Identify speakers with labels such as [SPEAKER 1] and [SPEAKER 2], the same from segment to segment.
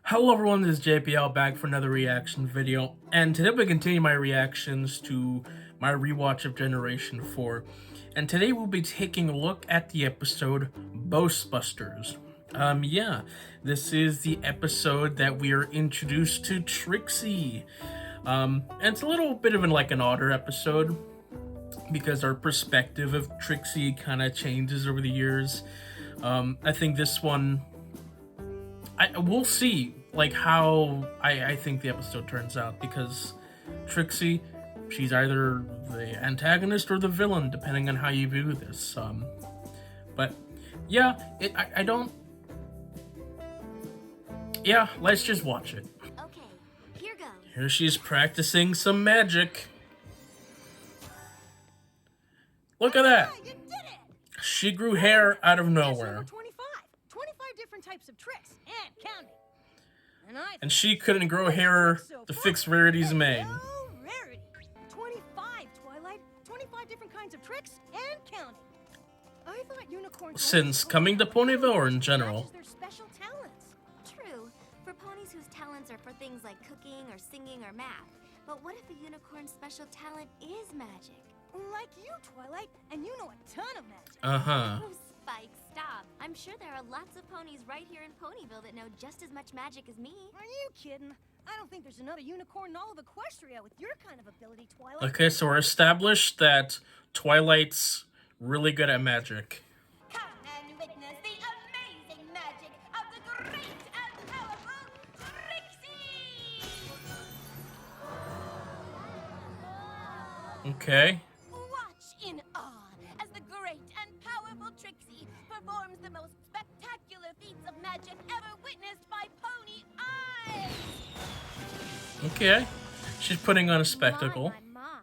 [SPEAKER 1] Hello everyone, this is JPL back for another reaction video, and today we continue my reactions to my rewatch of Generation 4, and today we'll be taking a look at the episode Boastbusters. This is the episode that we are introduced to Trixie. And it's a little bit of an odder episode, because our perspective of Trixie kind of changes over the years. I think this one, we'll see how I think the episode turns out, because Trixie, she's either the antagonist or the villain, depending on how you view this. But yeah, I don't. Yeah, let's just watch it.
[SPEAKER 2] Okay, here goes.
[SPEAKER 1] Here she's practicing some magic. Look at that.
[SPEAKER 3] You did it!
[SPEAKER 1] She grew hair out of nowhere.
[SPEAKER 3] Number 25. 25 different types of tricks and counting.
[SPEAKER 1] And she couldn't grow hair to fix Rarity's mane.
[SPEAKER 3] Oh, Rarity. 25, Twilight. 25 different kinds of tricks and counting. I thought unicorns
[SPEAKER 1] Since coming to Ponyville or in general?
[SPEAKER 3] their special talents.
[SPEAKER 2] True, for ponies whose talents are for things like cooking or singing or math. But what if a unicorn's special talent is magic?
[SPEAKER 3] Like you, Twilight, and you know a ton of magic.
[SPEAKER 1] Uh-huh.
[SPEAKER 2] Oh, Spike, stop. I'm sure there are lots of ponies right here in Ponyville that know just as much magic as me.
[SPEAKER 3] Are you kidding? I don't think there's another unicorn in all of Equestria with your kind of ability, Twilight.
[SPEAKER 1] Okay, so we're established that Twilight's really good at magic.
[SPEAKER 2] Come and witness the amazing magic of the great and powerful Trixie!
[SPEAKER 1] Okay.
[SPEAKER 2] Watch in awe as the great and powerful Trixie performs the most spectacular feats of magic ever witnessed by pony eyes!
[SPEAKER 1] Okay. She's putting on a spectacle.
[SPEAKER 3] My.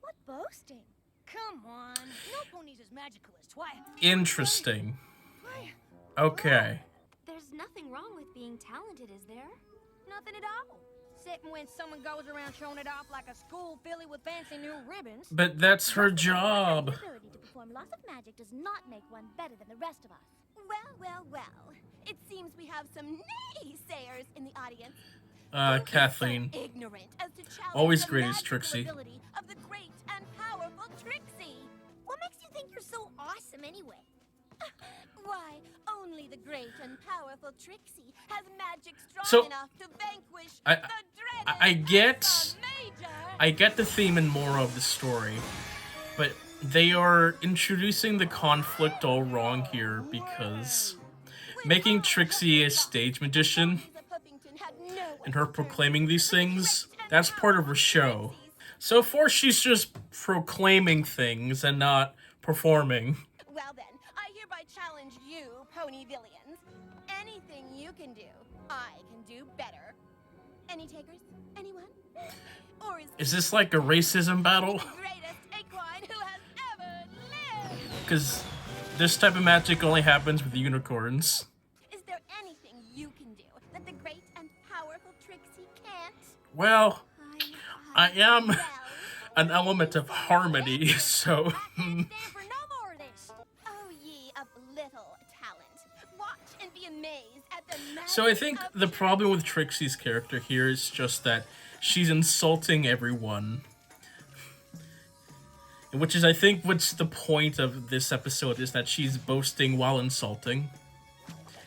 [SPEAKER 3] What boasting? Come on. No pony's as magical as Twilight.
[SPEAKER 1] Interesting.
[SPEAKER 3] Twilight.
[SPEAKER 1] Okay.
[SPEAKER 2] There's nothing wrong with being talented, is there?
[SPEAKER 3] Nothing at all. Except when someone goes around showing it off like a school filly with fancy new ribbons.
[SPEAKER 1] But that's her job.
[SPEAKER 4] The ability to perform lots of magic does not make one better than the rest of us.
[SPEAKER 2] Well. It seems we have some naysayers in the audience.
[SPEAKER 1] Kathleen.
[SPEAKER 2] So ignorant as to challenge
[SPEAKER 1] Always
[SPEAKER 2] the
[SPEAKER 1] great as
[SPEAKER 2] magical
[SPEAKER 1] Trixie.
[SPEAKER 2] ability of the great and powerful Trixie.
[SPEAKER 4] What makes you think you're so awesome anyway?
[SPEAKER 2] Why, only the great and powerful Trixie has magic strong
[SPEAKER 1] So,
[SPEAKER 2] enough to vanquish
[SPEAKER 1] I-
[SPEAKER 2] the dreaded
[SPEAKER 1] I get-
[SPEAKER 2] Ursa Major.
[SPEAKER 1] I get the theme and moral of the story, but they are introducing the conflict all wrong here, because making Trixie a stage magician and her proclaiming these things, that's part of her show. So far, she's just proclaiming things and not performing.
[SPEAKER 2] Well then, I hereby challenge you, pony villains. Anything you can do, I can do better. Any takers? Anyone? Or
[SPEAKER 1] Is this like a racism battle?
[SPEAKER 2] the greatest equine who has ever lived?
[SPEAKER 1] Because this type of magic only happens with unicorns.
[SPEAKER 2] Is there anything you can do that the great and powerful Trixie can't?
[SPEAKER 1] Well, I am
[SPEAKER 2] Well,
[SPEAKER 1] an element of harmony, so...
[SPEAKER 2] stand for no more of this. Oh, ye of little talent, watch and be amazed at the magic
[SPEAKER 1] So I think
[SPEAKER 2] of
[SPEAKER 1] the problem with Trixie's character here is just that she's insulting everyone. Which is, I think, what's the point of this episode, is that she's boasting while insulting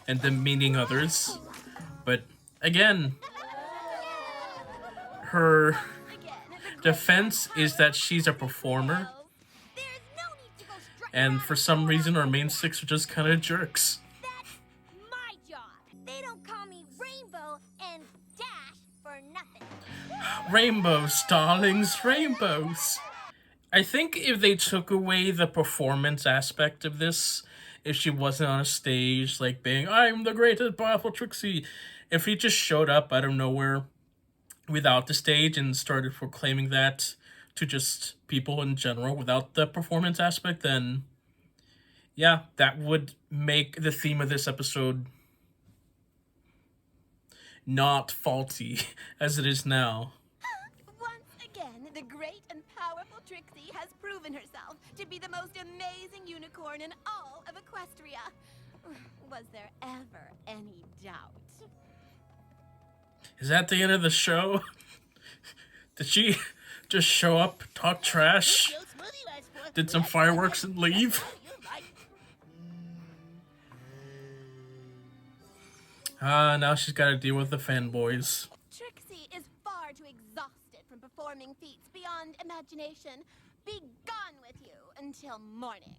[SPEAKER 1] and demeaning others. But, again, her
[SPEAKER 2] again, the
[SPEAKER 1] defense is that she's a performer,
[SPEAKER 2] There's no need to go straight
[SPEAKER 1] and for some reason our main six are just kind of jerks.
[SPEAKER 4] That's my job. They don't call me Rainbow and Dash for nothing.
[SPEAKER 1] Rainbows, darlings, rainbows. I think if they took away the performance aspect of this, if she wasn't on a stage, like being, I'm the great and powerful Trixie, if he just showed up out of nowhere without the stage and started proclaiming that to just people in general without the performance aspect, then yeah, that would make the theme of this episode not faulty as it is now.
[SPEAKER 2] Once again, the great and powerful Trixie has proven herself to be the most amazing unicorn in all of Equestria. Was there ever any doubt?
[SPEAKER 1] Is that the end of the show? Did she just show up, talk trash, did some fireworks and leave? Now she's got to deal with the fanboys.
[SPEAKER 2] Trixie is far too exhausted from performing feats beyond imagination. Be gone with you until morning.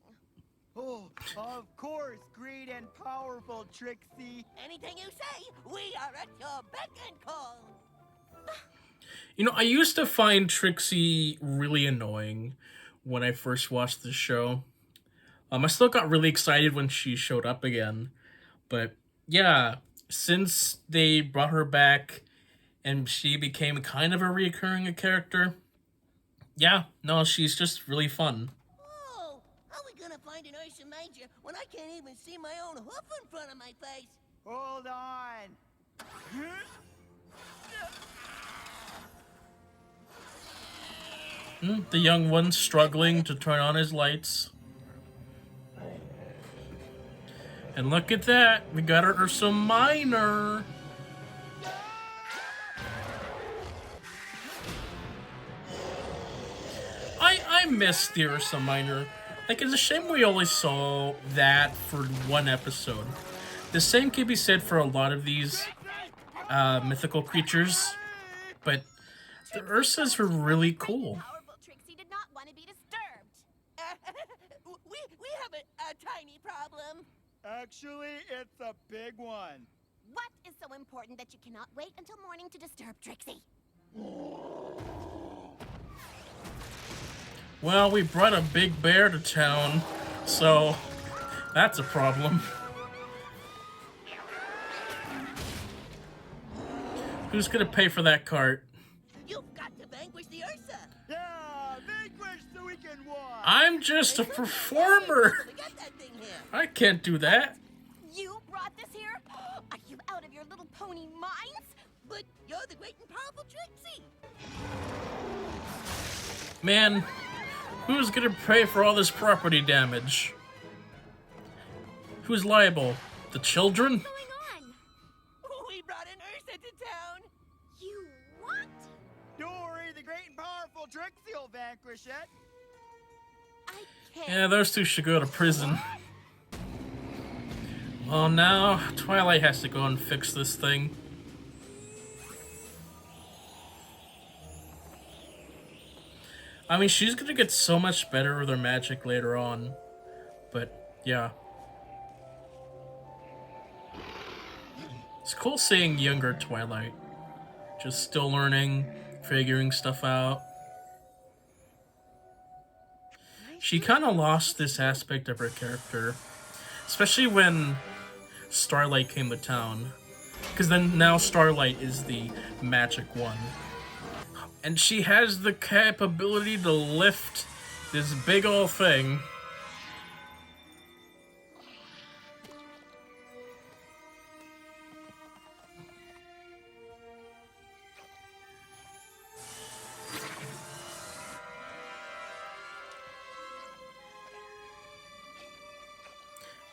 [SPEAKER 5] Oh, of course, great and powerful, Trixie.
[SPEAKER 6] Anything you say, we are at your beck and call.
[SPEAKER 1] You know, I used to find Trixie really annoying when I first watched the show. I still got really excited when she showed up again. But, yeah, since they brought her back and she became kind of a recurring character, yeah, no, she's just really fun.
[SPEAKER 6] Oh, how are we gonna find an Ursa Major when I can't even see my own hoof in front of my face?
[SPEAKER 5] Hold on.
[SPEAKER 1] The young one struggling to turn on his lights. And look at that, we got our Ursa Minor. I missed the Ursa Minor. Like, it's a shame we only saw that for one episode. The same can be said for a lot of these mythical creatures, but the Ursas were really cool.
[SPEAKER 2] Powerful Trixie did not want to be disturbed.
[SPEAKER 6] We have a tiny problem.
[SPEAKER 5] Actually, it's a big one.
[SPEAKER 2] What is so important that you cannot wait until morning to disturb Trixie?
[SPEAKER 1] Well, we brought a big bear to town, so that's a problem. Who's gonna pay for that cart?
[SPEAKER 6] You've got to vanquish the Ursa.
[SPEAKER 5] Yeah, vanquish so we can walk.
[SPEAKER 1] I'm just a performer.
[SPEAKER 6] To get that thing here.
[SPEAKER 1] I can't do that.
[SPEAKER 2] You brought this here? Are you out of your little pony minds?
[SPEAKER 6] But you're the great and powerful Trixie.
[SPEAKER 1] Man, who's gonna pay for all this property damage? Who's liable? The children?
[SPEAKER 4] What's going on?
[SPEAKER 6] We brought an Ursa to town.
[SPEAKER 4] You what?
[SPEAKER 5] Don't worry, the great and powerful Trixie will vanquish it.
[SPEAKER 2] I can't.
[SPEAKER 1] Yeah, those two should go to prison. Well, now Twilight has to go and fix this thing. I mean, she's gonna get so much better with her magic later on. But, yeah. It's cool seeing younger Twilight. Just still learning, figuring stuff out. She kind of lost this aspect of her character. Especially when Starlight came to town. Because then now Starlight is the magic one. And she has the capability to lift this big old thing.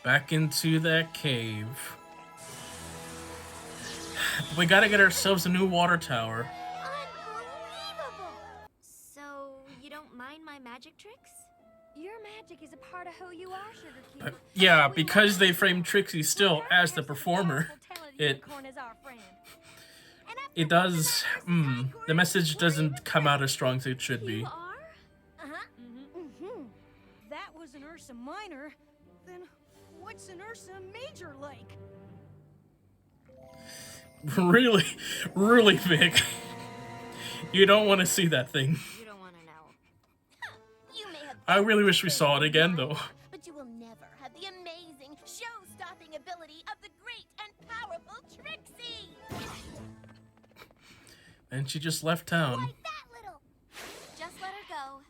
[SPEAKER 1] Back into that cave. We gotta get ourselves a new water tower.
[SPEAKER 4] Unbelievable! So, you don't mind my magic tricks?
[SPEAKER 3] Your magic is a part of who you are, Sugar Cube.
[SPEAKER 1] But yeah, because they framed Trixie still as the performer, it does, the message doesn't come out as strong as it should be.
[SPEAKER 4] You are?
[SPEAKER 3] That was an Ursa Minor. Then what's an Ursa Major like?
[SPEAKER 1] Really, really big. You don't want to see that thing.
[SPEAKER 4] You don't want to know.
[SPEAKER 2] You may have
[SPEAKER 1] I really wish we saw it again, though.
[SPEAKER 2] but you will never have the amazing, show-stopping ability of the great and powerful Trixie.
[SPEAKER 1] And she just left town.
[SPEAKER 4] Like that little. Just let her go.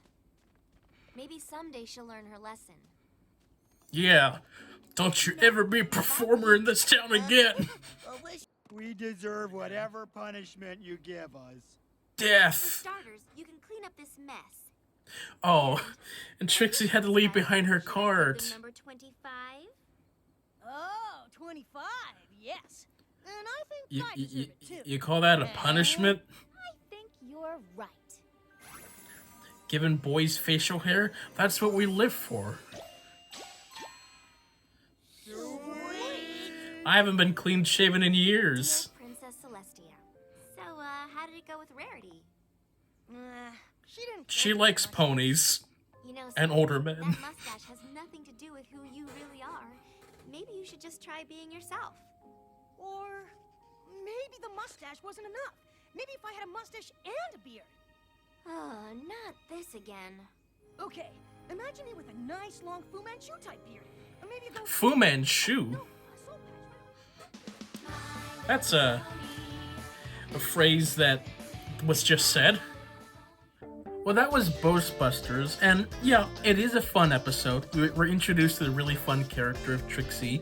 [SPEAKER 4] Maybe someday she'll learn her lesson.
[SPEAKER 1] Yeah. Don't you ever be a performer in this town again.
[SPEAKER 5] We deserve whatever punishment you give us.
[SPEAKER 4] For
[SPEAKER 1] Death.
[SPEAKER 4] starters, you can clean up this mess.
[SPEAKER 1] Oh, and Trixie had to leave behind her
[SPEAKER 4] Bin
[SPEAKER 1] cart.
[SPEAKER 4] number 25.
[SPEAKER 3] Oh, 25, yes. And I think
[SPEAKER 1] You,
[SPEAKER 3] I
[SPEAKER 1] you,
[SPEAKER 3] deserve it too.
[SPEAKER 1] you call that a punishment?
[SPEAKER 4] I think you're right.
[SPEAKER 1] Giving boys facial hair? That's what we live for. I haven't been clean shaven in years.
[SPEAKER 4] Princess Celestia. So, how did it go with Rarity?
[SPEAKER 3] She didn't.
[SPEAKER 1] She likes ponies
[SPEAKER 4] You know,
[SPEAKER 1] and
[SPEAKER 4] Celestia,
[SPEAKER 1] older men.
[SPEAKER 4] that mustache has nothing to do with who you really are. Maybe you should just try being yourself.
[SPEAKER 3] Or maybe the mustache wasn't enough. Maybe if I had a mustache and a beard.
[SPEAKER 4] Oh, not this again.
[SPEAKER 3] Okay, imagine me with a nice long Fu Manchu type beard. Or maybe go
[SPEAKER 1] Fu Manchu.
[SPEAKER 3] No, a soul patch.
[SPEAKER 1] That's a phrase that was just said. Well, that was Ghostbusters, and yeah, it is a fun episode. We're introduced to the really fun character of Trixie,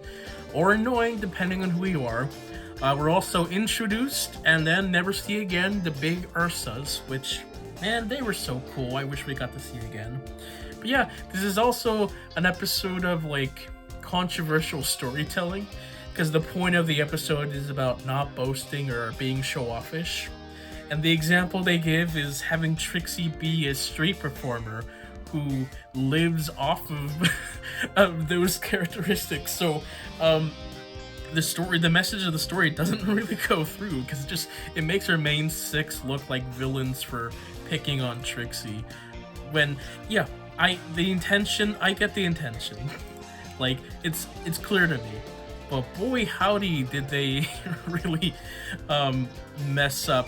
[SPEAKER 1] or annoying, depending on who you are. We're also introduced, and then never see again, the big Ursas, which, man, they were so cool. I wish we got to see again. But yeah, this is also an episode of, like, controversial storytelling, because the point of the episode is about not boasting or being show-offish. And the example they give is having Trixie be a street performer who lives off of, of those characteristics. So, the message of the story doesn't really go through because it makes our main six look like villains for picking on Trixie. When, yeah, I get the intention. Like, it's clear to me. But boy howdy did they really mess up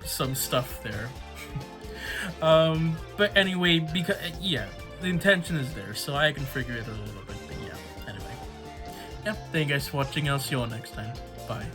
[SPEAKER 1] some stuff there. But anyway, because yeah, the intention is there, so I can figure it a little bit. But yeah, anyway. Yeah, thank you guys for watching. I'll see you all next time. Bye.